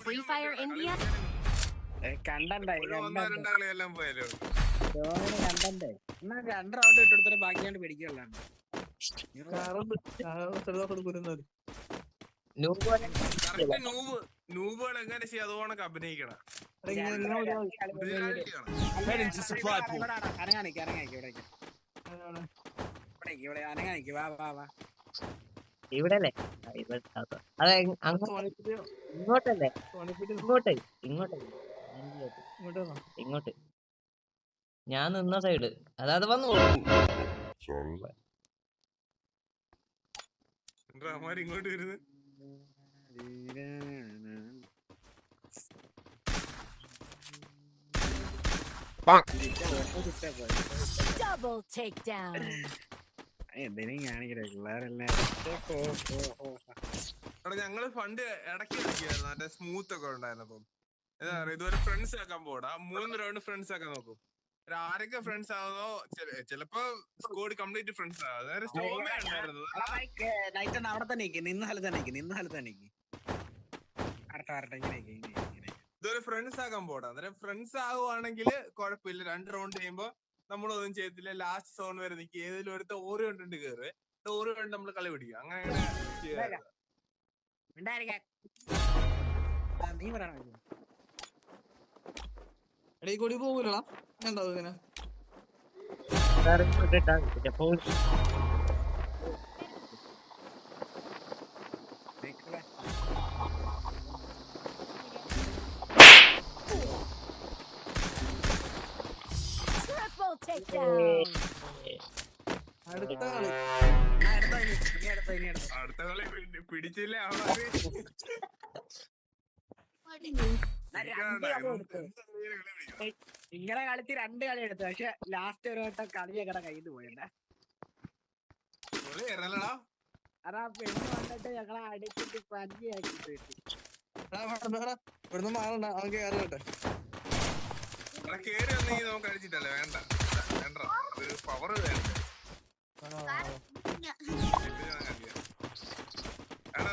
Free Fire India. കണ്ടണ്ടായി കളിയെല്ലാം പോയാലോ കണ്ടേ എന്നാ 2 റൗണ്ട് ഇട്ടെടുത്തിട്ട് ബാക്കിയാണ്ട് പിടിക്കുള്ളാണ്. നൂബുകൾ എങ്ങനെ ചെയ്യാം അതുപോലെ അഭിനയിക്കണം. ഇവിടെല്ലേ അതെ ഇങ്ങോട്ടല്ലേ ഇങ്ങോട്ട് ഞാൻ നിന്ന സൈഡ് അതായത് വന്നു ഇങ്ങോട്ട് വരുന്നത് Double takedown. ഞങ്ങള് ഫണ്ട് ഇടയ്ക്ക് കളിക്കായിരുന്നു മറ്റേ സ്മൂത്ത് ഒക്കെ ഉണ്ടായിരുന്നപ്പം ഇതുവരെ ഫ്രണ്ട്സ് ആക്കാൻ പോടാ 3 റൗണ്ട് ഫ്രണ്ട്സ് ആക്കാൻ നോക്കും. ആരൊക്കെ ഫ്രണ്ട്സ് ആവുന്നോ ചിലപ്പോ സ്കോഡ് കംപ്ലീറ്റ് ഫ്രണ്ട്സ് ആവും. അവിടെ തന്നെ ഇതുവരെ ഫ്രണ്ട്സ് ആക്കാൻ പോടാ. അന്നേരം ഫ്രണ്ട്സ് ആവുകയാണെങ്കിൽ കുഴപ്പമില്ല. 2 റൗണ്ട് ചെയ്യുമ്പോ നമ്മളൊന്നും ചെയ്യത്തില്ല. ലാസ്റ്റ് സോൺ വരെ നിൽക്കുക. ഏതെങ്കിലും ഒരുത്ത ഓരോ കണ്ടിട്ട് കയറ് ഓരോ കണ്ട് നമ്മള് കളി പിടിക്കുക. അങ്ങനെ കൂടി പോകൂലടാ ഉണ്ടാവും ഇങ്ങനെ Triple takedown. അടുത്ത കളി അടുത്ത കളി പിടിച്ചില്ലേ ഇങ്ങനെ കളിച്ച് 2 കളി എടുത്തു. പക്ഷെ ലാസ്റ്റ് ഒരു വട്ടം കളിയൊക്കെ കയ്യിൽ പോയണ്ട. അതാ പെണ്ണ് വന്നിട്ട് ഞങ്ങളെ അടിച്ചിട്ട് പഞ്ഞിയാക്കിട്ട് ഇവിടുന്ന് മാറണ്ട അവൻ കേറി കേട്ടെ കേറി വന്നെങ്കിൽ നമുക്ക് അടിച്ചിട്ടല്ലേ വേണ്ട പവർ വേണ്ട.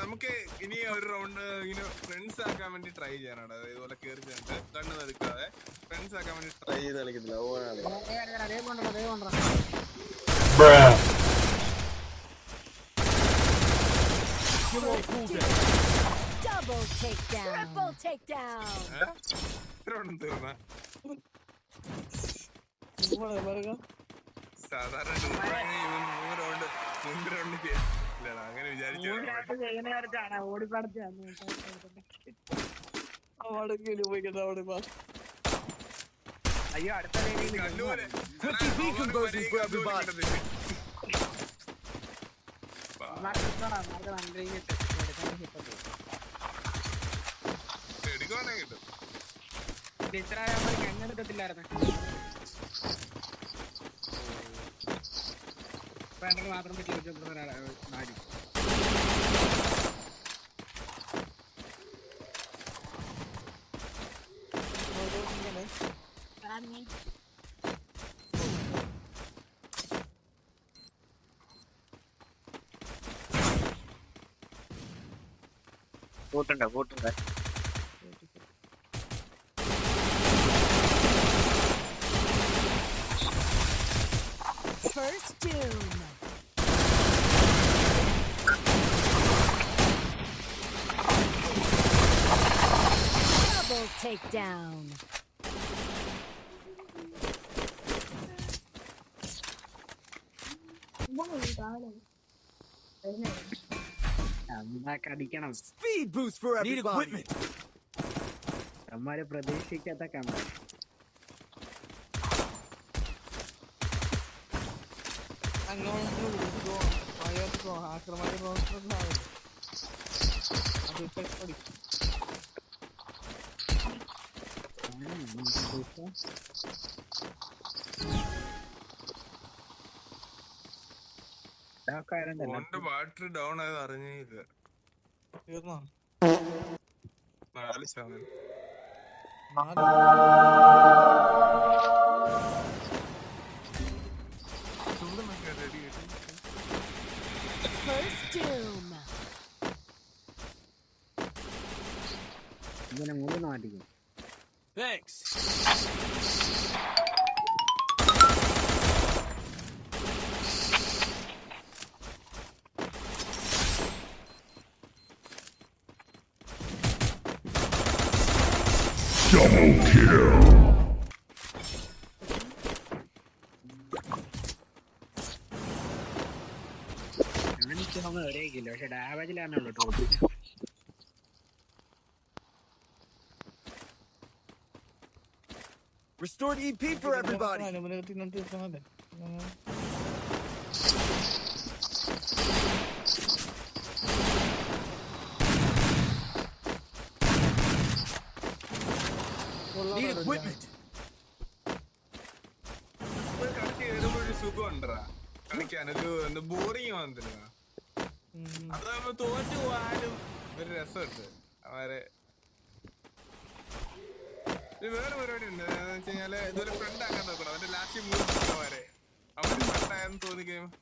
നമുക്ക് ഇനി ഒരു റൗണ്ട് ഇങ്ങനെ ഫ്രണ്ട്സ് ആക്കാൻ വേണ്ടി ട്രൈ ചെയ്യാനാണ്. ഇതുപോലെ കേറി കണ്ണ് നിൽക്കാതെ ഫ്രണ്ട്സ് ആക്കാൻ വേണ്ടി ട്രൈ ചെയ്ത് കളിക്കത്തില്ല. Double takedown. Triple takedown. സാധാരണ അങ്ങനെ വിചാരിച്ചു അയ്യോ അടുത്ത എടുക്കുവാണെങ്കിൽ കിട്ടും. ഇത്ര കണ്ണെടുക്കത്തില്ലായിരുന്നു. മാത്രം പറ്റി നാടി കൂട്ടുണ്ട് First doom. Double takedown. അടിക്കണം. Speed boost for everybody. അമ്മാരെ പ്രതീക്ഷിക്കാത്ത കമ്പ ബാറ്ററി ഡൗൺ ആയത് അറിഞ്ഞില്ല. 4%. ചൂടുന്നൊക്കെ റെഡി ആയിട്ട് First doom. ഇങ്ങനെ മൂന്ന് മാറ്റിക്കും. Thanks. എനിക്ക് ഒന്നും എവിടെയൊക്കെയില്ല, പക്ഷെ ഡാമേജിലാണുള്ളൂ top. Restored EP for everybody. Need equipment. കളിക്ക് കയറുമ്പോ ഒരു സുഖം ഉണ്ടറാ കളിക്കാൻ, ഒരു ബോറിങ് വന്നില്ല. അതാകുമ്പോ തോറ്റു പോകാനും ഒരു രസമുണ്ട്. അവരെ വേറെ പരിപാടി ഉണ്ട്, എന്താന്ന് വെച്ച് കഴിഞ്ഞാല് ഇതൊരു ഫ്രണ്ട് ആക്കാൻ നോക്കണം. അവന്റെ ലാസ്റ്റ് മൂവ് അവരെ അവര് ഫ്രണ്ടായെന്ന് തോന്നി കഴിയുമ്പോ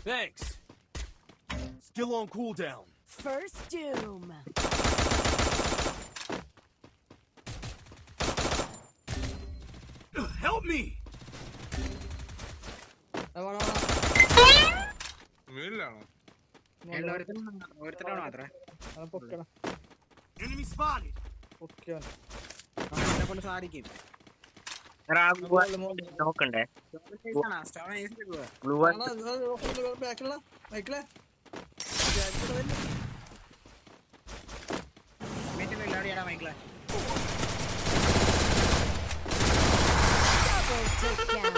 Thanks. Skill on cooldown. First doom. Help me. വീട്ടിലാണോ? ഓരോരുത്തരാണോ മാത്രമേ Enemy spotted. നമ്മളെ കൊണ്ട് സാധിക്കും. നോക്കണ്ടേ? ബ്ലൂ ബാക്കിലുള്ള ബൈക്കിലെ എല്ലാവരും മൈക്കിളെ Double takedown.